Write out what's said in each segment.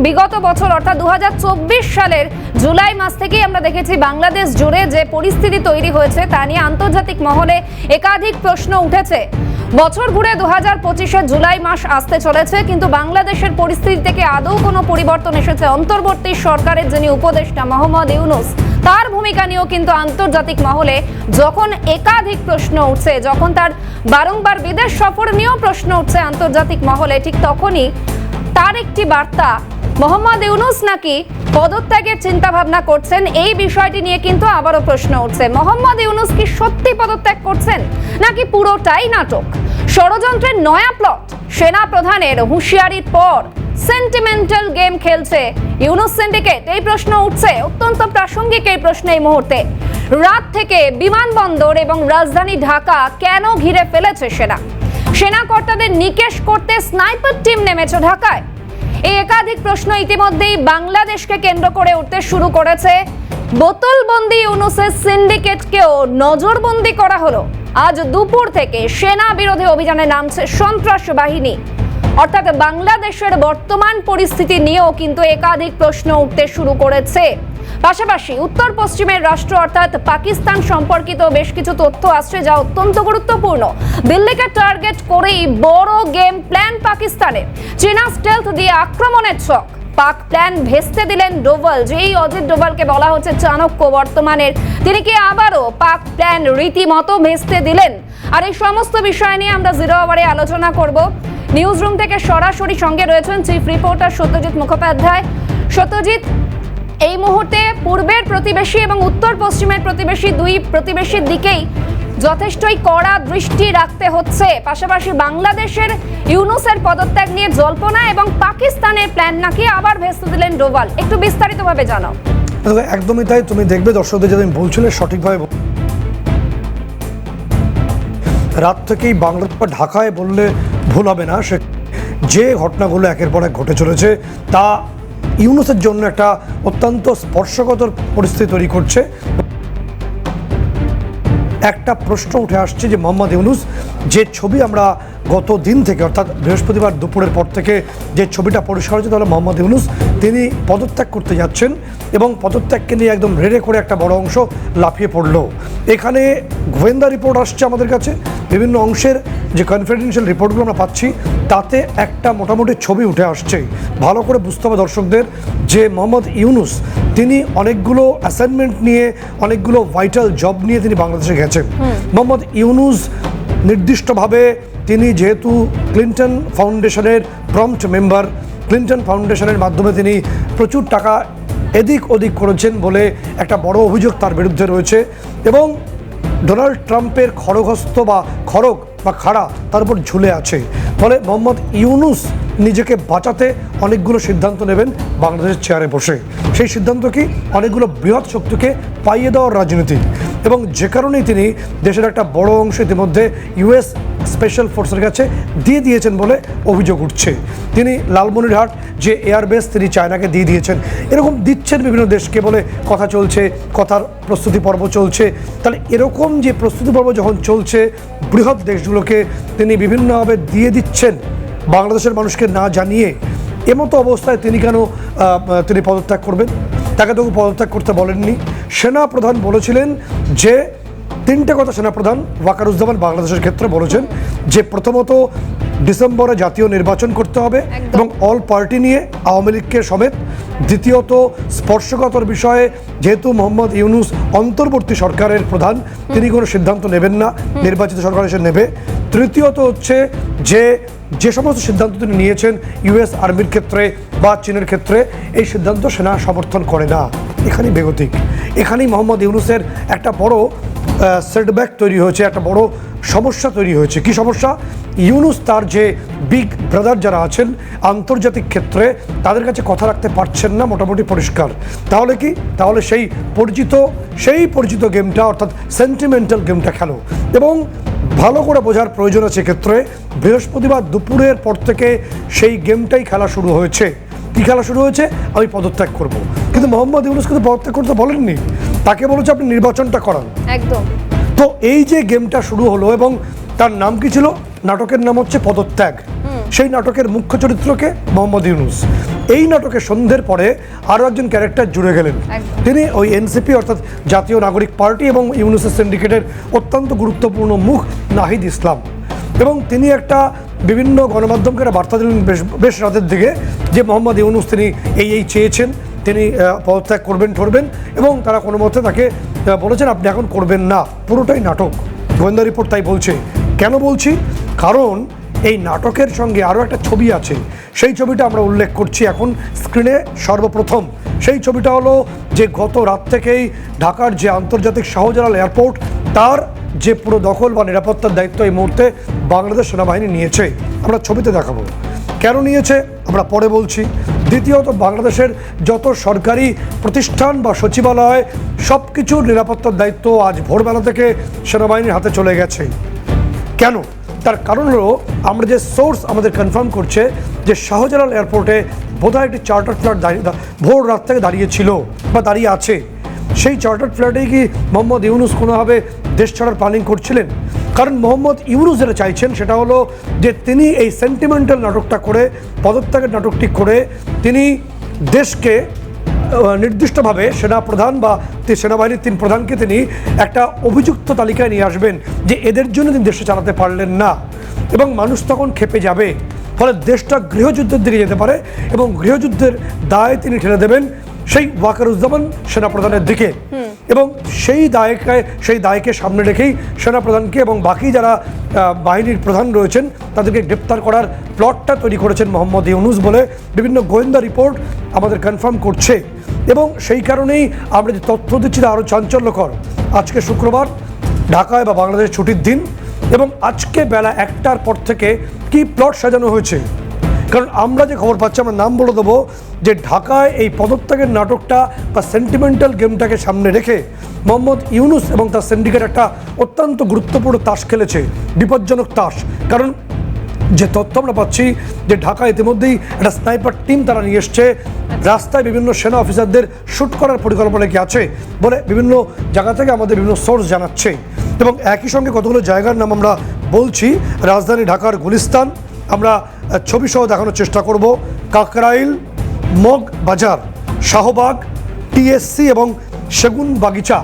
বিগত বছর অর্থাৎ 2024 সালের জুলাই মাস থেকেই আমরা দেখেছি বাংলাদেশ জুড়ে যে পরিস্থিতি তৈরি হয়েছে তা নিয়ে আন্তর্জাতিক মহলে একাধিক প্রশ্ন উঠেছে। বছর ঘুরে 2025-এর জুলাই মাস আসতে চলেছে, কিন্তু বাংলাদেশের পরিস্থিতি থেকে আদৌ কোনো পরিবর্তন এসেছে? অন্তর্বর্তী সরকারের যিনি উপদেষ্টা মোহাম্মদ ইউনূস, তার ভূমিকা নিয়েও কিন্তু আন্তর্জাতিক মহলে যখন একাধিক প্রশ্ন উঠছে, যখন তার বারংবার বিদেশ সফর নিয়েও প্রশ্ন উঠছে আন্তর্জাতিক মহলে, ঠিক তখনই তার একটি বার্তা, মোহাম্মদ ইউনূস নাকি পদত্যাগের চিন্তা ভাবনা করছেন, এই বিষয়টি নিয়ে কিন্তু আবারও প্রশ্ন উঠছে। মোহাম্মদ ইউনূস কি সত্যি পদত্যাগ করছেন নাকি পুরোটাই নাটক? ষড়যন্ত্রের নয়া প্লট, সেনা প্রধানের হুঁশিয়ারির পর সেন্টিমেন্টাল গেম খেলছে ইউনূস সিন্ডিকেট, এই প্রশ্ন উঠছে। অত্যন্ত প্রাসঙ্গিক এই প্রশ্ন এই মুহূর্তে। রাত থেকে বিমানবন্দর এবং রাজধানী ঢাকা কেন ঘিরে ফেলেছে সেনা? সেনা কর্তাদের নিকেশ করতে স্নাইপার টিম নেমেছে ঢাকায়। এই একাধিক প্রশ্ন ইতিমধ্যেই বাংলাদেশকে কেন্দ্র করে উঠতে শুরু করেছে। বোতলবন্দি ইউনূসের সিন্ডিকেটকেও নজরবন্দি করা হলো। আজ দুপুর থেকে সেনা বিরোধী অভিযানে নামছে সন্ত্রাস বাহিনী। অর্থাৎ বাংলাদেশের বর্তমান পরিস্থিতি নিয়েও কিন্তু একাধিক প্রশ্ন উঠতে শুরু করেছে। পাশাপাশি উত্তর পশ্চিমের রাষ্ট্র অর্থাৎ পাকিস্তান সম্পর্কিত বেশ কিছু তথ্য আসছে, যা অত্যন্ত গুরুত্বপূর্ণ। দিল্লিকে টার্গেট করেই বড় গেম প্ল্যান পাকিস্তানে। চীনা স্টেলথ দিয়ে আক্রমণের ছক। পাক প্ল্যান ভেস্তে দিলেন ডোভাল, যেই অজিত ডোভালকে বলা হচ্ছে চাণক্য বর্তমানের, তিনি কি আবারও পাক প্ল্যান রীতিমতো ভেস্তে দিলেন? আর এই সমস্ত বিষয় নিয়ে আমরা জিরো আওয়ারে আলোচনা করব। নিউজ রুম থেকে সরাসরি সঙ্গে রয়েছেন চিফ রিপোর্টার সত্যজিৎ মুখোপাধ্যায়। সত্যজিৎ, এই মুহূর্তে পূর্বের প্রতিবেশী এবং উত্তর পশ্চিমের প্রতিবেশী, দুই প্রতিবেশীর দিকেই যথেষ্টই কড়া দৃষ্টি রাখতে হচ্ছে। পাশাপাশি বাংলাদেশের ইউনূসের পদত্যাগ নিয়ে জল্পনা এবং পাকিস্তানের প্ল্যান নাকি আবার ভেস্তে দিলেন ডোভাল, একটু বিস্তারিতভাবে জানাও। একদমই তাই, তুমি দেখবে দর্শকদের যেদিন বলছিলে সঠিকভাবে, রাত থেকেই বাংলাদেশ বা ঢাকায় বললে ভুল হবে না, সে যে ঘটনাগুলো একের পর এক ঘটে চলেছে তা ইউনূসের জন্য একটা অত্যন্ত স্পর্শকাতর পরিস্থিতি তৈরি করছে। একটা প্রশ্ন উঠে আসছে যে মোহাম্মদ ইউনূস যে ছবি আমরা গত দিন থেকে অর্থাৎ বৃহস্পতিবার দুপুরের পর থেকে যে ছবিটা পরিষ্কার হচ্ছে, তাহলে মোহাম্মদ ইউনূস তিনি পদত্যাগ করতে যাচ্ছেন এবং পদত্যাগকে নিয়ে একদম রেড়ে করে একটা বড় অংশ লাফিয়ে পড়লো। এখানে গোয়েন্দা রিপোর্ট আসছে আমাদের কাছে, বিভিন্ন অংশের যে কনফিডেন্সিয়াল রিপোর্টগুলো আমরা পাচ্ছি তাতে একটা মোটামুটি ছবি উঠে আসছে। ভালো করে বুঝতে হবে দর্শকদের যে মোহাম্মদ ইউনূস তিনি অনেকগুলো অ্যাসাইনমেন্ট নিয়ে, অনেকগুলো ভাইটাল জব নিয়ে তিনি বাংলাদেশে গেছেন। মোহাম্মদ ইউনূস নির্দিষ্টভাবে তিনি যেহেতু ক্লিন্টন ফাউন্ডেশনের প্রম্পট মেম্বার, ক্লিন্টন ফাউন্ডেশনের মাধ্যমে তিনি প্রচুর টাকা এদিক ওদিক করেছেন বলে একটা বড় অভিযোগ তার বিরুদ্ধে রয়েছে এবং ডোনাল্ড ট্রাম্পের খড়গহস্ত বা খড়গ বা খাড়া তার উপর ঝুলে আছে। ফলে মোহাম্মদ ইউনূস নিজেকে বাঁচাতে অনেকগুলো সিদ্ধান্ত নেবেন বাংলাদেশের চেয়ারে বসে। সেই সিদ্ধান্ত কি? অনেকগুলো বৃহৎ শক্তিকে পাইয়ে দেওয়ার রাজনীতি, এবং যে কারণেই তিনি দেশের একটা বড় অংশ ইতিমধ্যে ইউএস স্পেশাল ফোর্সের কাছে দিয়ে দিয়েছেন বলে অভিযোগ উঠছে। তিনি লালমনিরহাট যে এয়ারবেস তিনি চায়নাকে দিয়ে দিয়েছেন, এরকম দিচ্ছেন বিভিন্ন দেশকে বলে কথা চলছে, কথার প্রস্তুতি পর্ব চলছে। তাহলে এরকম যে প্রস্তুতি পর্ব যখন চলছে, বৃহৎ দেশগুলোকে তিনি বিভিন্নভাবে দিয়ে দিচ্ছেন বাংলাদেশের মানুষকে না জানিয়ে, এমতো অবস্থায় তিনি কেন তিনি পদত্যাগ করবেন? তাকে তো পদত্যাগ করতে বলেননি। সেনাপ্রধান বলেছিলেন যে তিনটে কথা সেনাপ্রধান ওয়াকারুজ্জামান বাংলাদেশের ক্ষেত্রে বলেছেন যে প্রথমত ডিসেম্বরে জাতীয় নির্বাচন করতে হবে এবং অল পার্টি নিয়ে, আওয়ামী লীগকে সমেত। দ্বিতীয়ত স্পর্শকাতর বিষয়ে যেহেতু মোহাম্মদ ইউনূস অন্তর্বর্তী সরকারের প্রধান, তিনি কোনো সিদ্ধান্ত নেবেন না, নির্বাচিত সরকার এসে নেবে। তৃতীয়ত হচ্ছে যে সমস্ত সিদ্ধান্ত তিনি নিয়েছেন ইউএস আর্মির ক্ষেত্রে বা চীনের ক্ষেত্রে, এই সিদ্ধান্ত সেনা সমর্থন করে না। এখানেই বেগতিক, এখানেই মোহাম্মদ ইউনূসের একটা বড় সেটব্যাক তৈরি হয়েছে, একটা বড় সমস্যা তৈরি হয়েছে। কি সমস্যা? ইউনূস তার যে বিগ ব্রাদার যারা আছেন আন্তর্জাতিক ক্ষেত্রে, তাদের কাছে কথা রাখতে পারছেন না, মোটামুটি পরিষ্কার। তাহলে কি? তাহলে সেই পরিচিত গেমটা অর্থাৎ সেন্টিমেন্টাল গেমটা খেলো। এবং ভালো করে বোঝার প্রয়োজন আছে ক্ষেত্রে, বৃহস্পতিবার দুপুরের পর থেকে সেই গেমটাই খেলা শুরু হয়েছে। কি খেলা শুরু হয়েছে? আমি পদত্যাগ করব। কিন্তু মোহাম্মদ ইউনূস কিন্তু পদত্যাগ করতে বলেননি, তাকে বলেছে আপনি নির্বাচনটা করান। একদম। তো এই যে গেমটা শুরু হলো এবং তার নাম কি ছিল? নাটকের নাম হচ্ছে পদত্যাগ। সেই নাটকের মুখ্য চরিত্রকে মোহাম্মদ ইউনূস। এই নাটকে সন্ধ্যের পরে আরও একজন ক্যারেক্টার জুড়ে গেলেন, তিনি ওই এনসিপি অর্থাৎ জাতীয় নাগরিক পার্টি এবং ইউনূসের সিন্ডিকেটের অত্যন্ত গুরুত্বপূর্ণ মুখ নাহিদ ইসলাম। এবং তিনি একটা বিভিন্ন গণমাধ্যমকে একটা বার্তা দিলেন বেশ রাতের দিকে যে মোহাম্মদ ইউনূস তিনি এই চেয়েছেন, তিনি পদত্যাগ করবেন এবং তারা কোনো মতে তাকে বলেছেন আপনি এখন করবেন না। পুরোটাই নাটক, গোয়েন্দা রিপোর্ট তাই বলছে। কেন বলছি? কারণ এই নাটকের সঙ্গে আরও একটা ছবি আছে, সেই ছবিটা আমরা উল্লেখ করছি এখন স্ক্রিনে সর্বপ্রথম। সেই ছবিটা হলো যে গত রাত থেকেই ঢাকার যে আন্তর্জাতিক শাহজালাল এয়ারপোর্ট তার যে পুরো দখল বা নিরাপত্তার দায়িত্ব এই মুহূর্তে বাংলাদেশ সেনাবাহিনী নিয়েছে। আমরা ছবিতে দেখাবো কেন নিয়েছে, আমরা পরে বলছি। দ্বিতীয়ত, বাংলাদেশের যত সরকারি প্রতিষ্ঠান বা সচিবালয় সব কিছুর নিরাপত্তার দায়িত্ব আজ ভোরবেলা থেকে সেনাবাহিনীর হাতে চলে গেছে। কেন? তার কারণ হলো আমরা যে সোর্স আমাদের কনফার্ম করছে যে শাহজালাল এয়ারপোর্টে বোধহয় একটি চার্টার ফ্লাইট ভোর রাত থেকে দাঁড়িয়েছিল বা দাঁড়িয়ে আছে। সেই চার্টার ফ্লাইটেই কি মোহাম্মদ ইউনূস কোনোভাবে দেশ ছাড়ার প্ল্যানিং করছিলেন? কারণ মোহাম্মদ ইউনূস যেটা চাইছেন সেটা হলো যে তিনি এই সেন্টিমেন্টাল নাটকটা করে, পদত্যাগের নাটকটি করে তিনি দেশকে নির্দিষ্টভাবে সেনাপ্রধান বা সেনাবাহিনীর 3 প্রধানকে তিনি একটা অভিযুক্ত তালিকায় নিয়ে আসবেন যে এদের জন্য তিনি দেশে চালাতে পারলেন না, এবং মানুষ তখন ক্ষেপে যাবে। ফলে দেশটা গৃহযুদ্ধের দিকে যেতে পারে এবং গৃহযুদ্ধের দায় তিনি ঠেলে দেবেন সেই ওয়াকারুজ্জামান সেনাপ্রধানের দিকে। এবং সেই দায়কে সামনে রেখেই সেনাপ্রধানকে এবং বাকি যারা বাহিনীর প্রধান রয়েছেন তাদেরকে গ্রেপ্তার করার প্লটটা তৈরি করেছেন মোহাম্মদ ইউনূস বলে বিভিন্ন গোয়েন্দা রিপোর্ট আমাদের কনফার্ম করছে। এবং সেই কারণেই আমরা যে তথ্য দিচ্ছি তা আরও চাঞ্চল্যকর। আজকে শুক্রবার, ঢাকায় বা বাংলাদেশের ছুটির দিন, এবং আজকে বেলা 1টার পর থেকে কি প্লট সাজানো হয়েছে। কারণ আমরা যে খবর পাচ্ছি, আমরা নাম বলে দেবো যে ঢাকায় এই পদত্যাগের নাটকটা বা সেন্টিমেন্টাল গেমটাকে সামনে রেখে মোহাম্মদ ইউনূস এবং তার সিন্ডিকেট একটা অত্যন্ত গুরুত্বপূর্ণ তাস খেলেছে, বিপজ্জনক তাস। কারণ যে তথ্য আমরা পাচ্ছি যে ঢাকা ইতিমধ্যেই একটা স্নাইপার টিম তারা নিয়ে এসছে, রাস্তায় বিভিন্ন সেনা অফিসারদের শ্যুট করার পরিকল্পনা কি আছে বলে বিভিন্ন জায়গা থেকে আমাদের বিভিন্ন সোর্স জানাচ্ছে। এবং একই সঙ্গে কতগুলো জায়গার নাম আমরা বলছি, রাজধানী ঢাকার গুলিস্তান, আমরা ছবি সহ দেখানোর চেষ্টা করব, কাকরাইল, মগ বাজার, শাহবাগ, টিএসসি এবং সেগুন বাগিচা।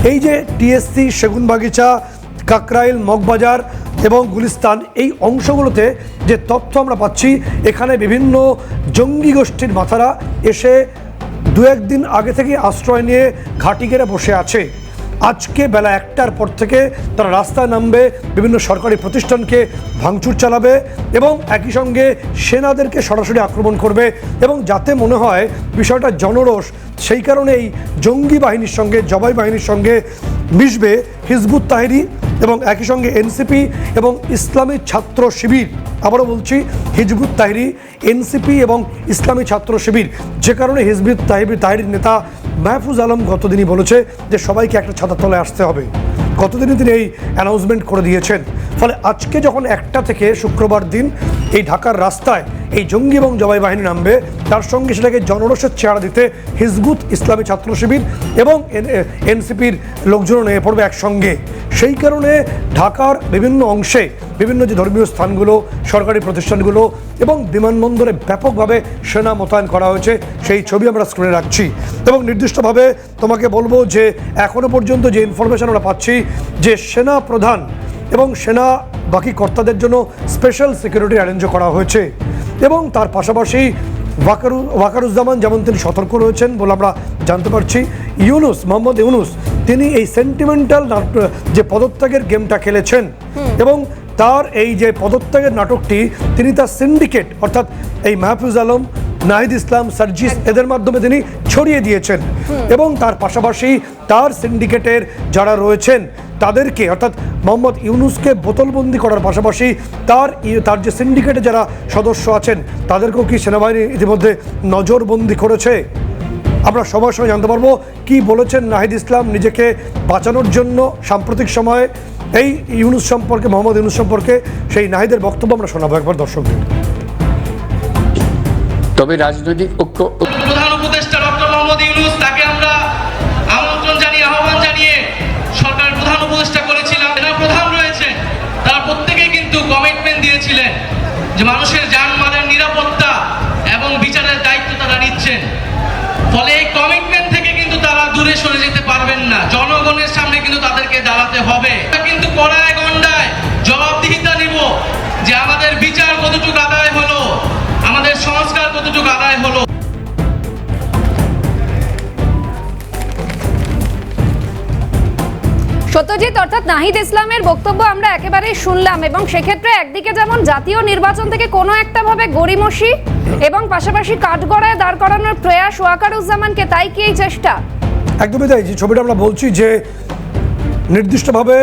এই যে টিএসসি, সেগুন বাগিচা, কাকরাইল, মগবাজার এবং গুলিস্তান, এই অংশগুলোতে যে তথ্য আমরা পাচ্ছি, এখানে বিভিন্ন জঙ্গি গোষ্ঠীর মাথারা এসে 2-1 দিন আগে থেকে আশ্রয় নিয়ে ঘাঁটি গেড়ে বসে আছে। আজকে বেলা 1টার পর থেকে তারা রাস্তায় নামবে, বিভিন্ন সরকারি প্রতিষ্ঠানকে ভাঙচুর চালাবে এবং একই সঙ্গে সেনাদেরকে সরাসরি আক্রমণ করবে। এবং যাতে মনে হয় বিষয়টা জনরোষ, সেই কারণে এই জঙ্গি বাহিনীর সঙ্গে, জবাই বাহিনীর সঙ্গে মিশবে হিজবুত তাহরির এবং একই সঙ্গে এনসিপি এবং ইসলামী ছাত্র শিবির। আবারও বলছি, হিজবুত তাহরির, এনসিপি এবং ইসলামী ছাত্র শিবির। যে কারণে হিজবুত তাহরির নেতা মাহফুজ আলম গতদিনই বলেছে যে সবাইকে একটা ছাতার তলায় আসতে হবে। গতদিনই তিনি এই অ্যানাউন্সমেন্ট করে দিয়েছেন। ফলে আজকে যখন 1টা থেকে শুক্রবার দিন এই ঢাকার রাস্তায় এই জঙ্গি এবং জবাই বাহিনী নামবে, তার সঙ্গে সেটাকে জনরোষের চেহারা দিতে হিজবুত, ইসলামী ছাত্র শিবির এবং এনসিপির লোকজনও নিয়ে পড়বে একসঙ্গে। সেই কারণে ঢাকার বিভিন্ন অংশে বিভিন্ন যে ধর্মীয় স্থানগুলো, সরকারি প্রতিষ্ঠানগুলো এবং বিমানবন্দরে ব্যাপকভাবে সেনা মোতায়েন করা হয়েছে, সেই ছবি আমরা স্ক্রিনে রাখছি। এবং নির্দিষ্টভাবে তোমাকে বলবো যে এখনও পর্যন্ত যে ইনফরমেশন আমরা পাচ্ছি যে সেনা প্রধান এবং সেনা বাকি কর্তাদের জন্য স্পেশাল সিকিউরিটি অ্যারেঞ্জও করা হয়েছে। এবং তার পাশাপাশি ওয়াকারুজ্জামান যেমন তিনি সতর্ক রয়েছেন বলে আমরা জানতে পারছি, ইউনূস, মোহাম্মদ ইউনূস, তিনি এই সেন্টিমেন্টাল যে পদত্যাগের গেমটা খেলেছেন এবং তার এই যে পদত্যাগের নাটকটি তিনি তার সিন্ডিকেট অর্থাৎ এই মাহফুজ আলম, নাহিদ ইসলাম, সার্জিস এদের মাধ্যমে তিনি ছড়িয়ে দিয়েছেন। এবং তার পাশাপাশি তার সিন্ডিকেটের যারা রয়েছেন তাদেরকে অর্থাৎ মোহাম্মদ ইউনূসকে বোতলবন্দি করার পাশাপাশি তার যে সিন্ডিকেটে যারা সদস্য আছেন তাদেরকেও কি সেনাবাহিনী ইতিমধ্যে নজরবন্দি করেছে। আমরা সময় সময় জানতে পারবো কি বলেছেন নাহিদ ইসলাম নিজেকে বাঁচানোর জন্য সাম্প্রতিক সময়ে এই ইউনূস সম্পর্কে, মোহাম্মদ ইউনূস সম্পর্কে সেই নাহিদের বক্তব্য আমরা শোনাবো একবার দর্শকদের। তবে রাজনৈতিক ঐক্য, প্রধান উপদেষ্টা ডক্টর মোহাম্মদ ইউনূস, তাকে আমরা আমন্ত্রণ জানিয়ে, আহ্বান জানিয়ে সরকারের প্রধান উপদেষ্টা করেছিলাম। যারা প্রধান রয়েছে তারা প্রত্যেকেই কিন্তু কমিটমেন্ট দিয়েছিলেন যে মানুষের জানমালের নিরাপত্তা এবং বিচারের দায়িত্ব তারা নিচ্ছেন। ফলে এই কমিটমেন্ট থেকে কিন্তু তারা দূরে সরে যেতে পারবেন না। জনগণের সামনে কিন্তু তাদেরকে দাঁড়াতে হবে, কিন্তু কড়ায় গন্ডায় জবাবদিহিতা নিব যে আমাদের বিচার কতটুকু আদায় হলো, আমাদের সংস্কার কতটুকু আদায় হলো। সত্যজিৎ, অর্থাৎ নাহিদ ইসলামের বক্তব্য আমরা একেবারেই শুনলাম, এবং সেক্ষেত্রে একদিকে যেমন জাতীয় নির্বাচন থেকে কোনো একটা ভাবে গড়িমসি এবং পাশাপাশি কাঠগড়ায় দাঁড় করানোর প্রয়াস ওয়াকারুজ্জামানকে, তাই কি এই চেষ্টা? একদমই তাই। যে ছবিটা আমরা বলছি যে নির্দিষ্টভাবে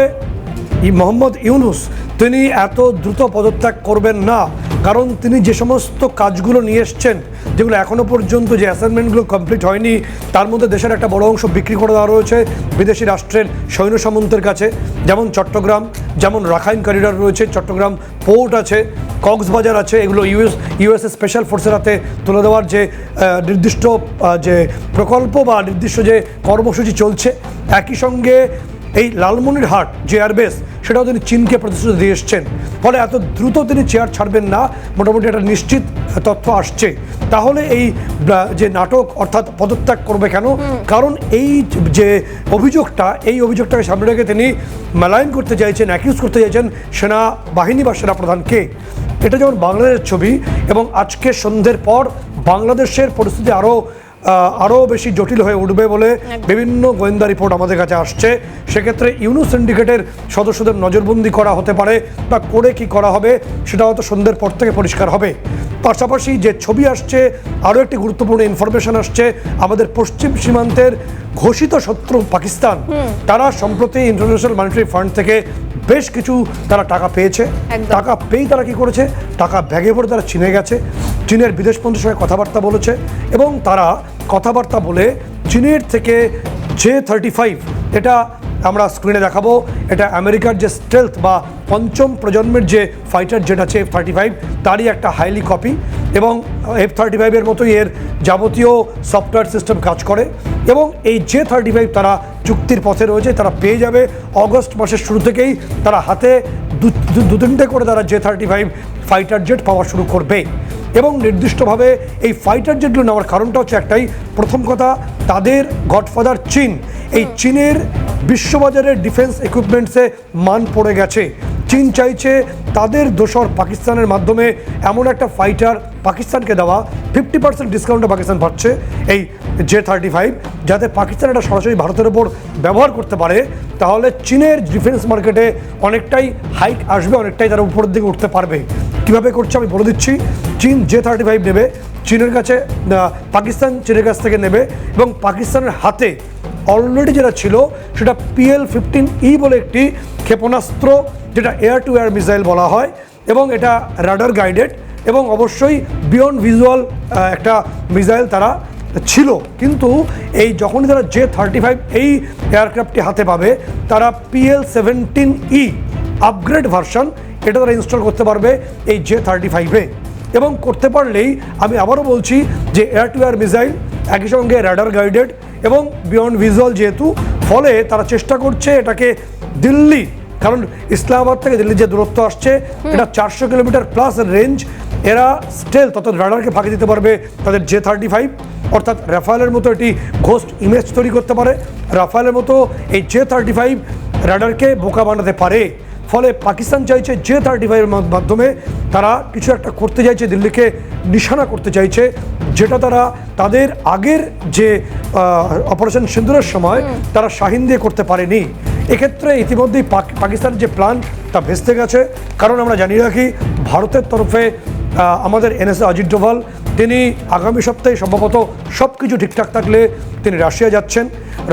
মোহাম্মদ ইউনূস তিনি এত দ্রুত পদত্যাগ করবেন না, কারণ তিনি যে সমস্ত কাজগুলো নিয়ে এসছেন, যেগুলো এখনও পর্যন্ত যে অ্যাসাইনমেন্টগুলো কমপ্লিট হয়নি, তার মধ্যে দেশের একটা বড় অংশ বিক্রি করে দেওয়া রয়েছে বিদেশি রাষ্ট্রের সৈন্য সামন্তের কাছে। যেমন চট্টগ্রাম, যেমন রাখাইন করিডর রয়েছে, চট্টগ্রাম পোর্ট আছে, কক্সবাজার আছে, এগুলো ইউএসএ স্পেশাল ফোর্সের হাতে তুলে দেওয়ার যে নির্দিষ্ট যে প্রকল্প বা নির্দিষ্ট যে কর্মসূচি চলছে। একই সঙ্গে এই লালমনিরহাট যে এয়ারবেস, সেটাও তিনি চীনকে প্রতিশ্রুতি দিয়ে এসছেন। ফলে এত দ্রুত তিনি চেয়ার ছাড়বেন না, মোটামুটি একটা নিশ্চিত তথ্য আসছে। তাহলে এই যে নাটক, অর্থাৎ পদত্যাগ করবে কেন? কারণ এই যে অভিযোগটাকে সামনে রেখে তিনি মেলাইন করতে চাইছেন, অ্যাকিউজ করতে চাইছেন সেনাবাহিনী বা সেনাপ্রধানকে। এটা যেমন বাংলাদেশের ছবি, এবং আজকে সন্ধ্যের পর বাংলাদেশের পরিস্থিতি আরও বেশি জটিল হয়ে উঠবে বলে বিভিন্ন গোয়েন্দা রিপোর্ট আমাদের কাছে আসছে। সেক্ষেত্রে ইউনূস সিন্ডিকেটের সদস্যদের নজরবন্দি করা হতে পারে, বা করে কি করা হবে সেটা হয়তো সন্ধ্যের পর থেকে পরিষ্কার হবে। পাশাপাশি যে ছবি আসছে, আরও একটি গুরুত্বপূর্ণ ইনফরমেশন আসছে। আমাদের পশ্চিম সীমান্তের ঘোষিত শত্রু পাকিস্তান, তারা সম্প্রতি ইন্টারন্যাশনাল মনিটারি ফান্ড থেকে বেশ কিছু তারা টাকা পেয়েছে। টাকা পেয়েই তারা কি করেছে, টাকা ব্যাগে ভরে তারা চীনে গেছে, চীনের বিদেশমন্ত্রীর সঙ্গে কথাবার্তা বলেছে, এবং তারা কথাবার্তা বলে চীনের থেকে J-35, এটা আমরা স্ক্রিনে দেখাবো, এটা আমেরিকার যে স্টেলথ বা পঞ্চম প্রজন্মের যে ফাইটার জেট আছে F-35, তারই একটা হাইলি কপি, এবং F-35-এর মতোই এর যাবতীয় সফটওয়্যার সিস্টেম কাজ করে। এবং এই J-35 তারা চুক্তির পথে রয়েছে, তারা পেয়ে যাবে। অগস্ট মাসের শুরু থেকেই তারা হাতে দু তিনটে করে তারা J-35 ফাইটার জেট পাওয়া শুরু করবে। এবং নির্দিষ্টভাবে এই ফাইটার জেটগুলো নেওয়ার কারণটা হচ্ছে একটাই, প্রথম কথা, তাদের গডফাদার চীন, এই চীনের বিশ্ববাজারের ডিফেন্স ইকুইপমেন্টসে মান পড়ে গেছে। চীন চাইছে তাদের দোসর পাকিস্তানের মাধ্যমে এমন একটা ফাইটার পাকিস্তানকে দেওয়া, 50% ডিসকাউন্টে পাকিস্তান পাচ্ছে এই J-35, যাতে পাকিস্তান এটা সরাসরি ভারতের ওপর ব্যবহার করতে পারে। তাহলে চীনের ডিফেন্স মার্কেটে অনেকটাই হাইক আসবে, অনেকটাই তারা উপরের দিকে উঠতে পারবে। কীভাবে করছে আমি বলে দিচ্ছি। চীন J-35 নেবে চীনের কাছে, পাকিস্তান চীনের কাছ থেকে নেবে, এবং পাকিস্তানের হাতে অলরেডি যেটা ছিল সেটা PL-15E বলে একটি ক্ষেপণাস্ত্র, যেটা এয়ার টু এয়ার মিসাইল বলা হয়, এবং এটা রাডার গাইডেড, এবং অবশ্যই বিয়ন্ড ভিজুয়াল একটা মিসাইল তারা ছিল। কিন্তু এই যখনই তারা J-35 এই এয়ারক্রাফটটি হাতে পাবে, তারা PL-17E আপগ্রেড ভার্সন এটা তারা ইনস্টল করতে পারবে এই J-35-এ। এবং করতে পারলেই, আমি আবারও বলছি, যে এয়ার টু এয়ার মিসাইল, একই সঙ্গে রাডার গাইডেড এবং বিয়ন্ড ভিজুয়াল, যেহেতু ফলে তারা চেষ্টা করছে এটাকে দিল্লি, কারণ ইসলামাবাদ থেকে দিল্লির যে দূরত্ব আসছে, এটা 400 কিলোমিটার প্লাস রেঞ্জ, এরা স্টেলথ অর্থাৎ রাডারকে ফাঁকি দিতে পারবে তাদের J-35, অর্থাৎ রাফায়েলের মতো এটি ঘোস্ট ইমেজ তৈরি করতে পারে। রাফায়েলের মতো এই J-35 রাডারকে বোকা বানাতে পারে। ফলে পাকিস্তান চাইছে J-35-এর মাধ্যমে তারা কিছু একটা করতে চাইছে, দিল্লিকে নিশানা করতে চাইছে, যেটা তারা তাদের আগের যে অপারেশন সিন্দুরের সময় তারা শাহিন দিয়ে করতে পারেনি। এক্ষেত্রে ইতিমধ্যেই পাকিস্তানের যে প্ল্যান তা ভেস্তে গেছে। কারণ আমরা জানিয়ে রাখি, ভারতের তরফে আমাদের NSA অজিত ডোভাল, তিনি আগামী সপ্তাহে সম্ভবত সব কিছু ঠিকঠাক থাকলে তিনি রাশিয়া যাচ্ছেন।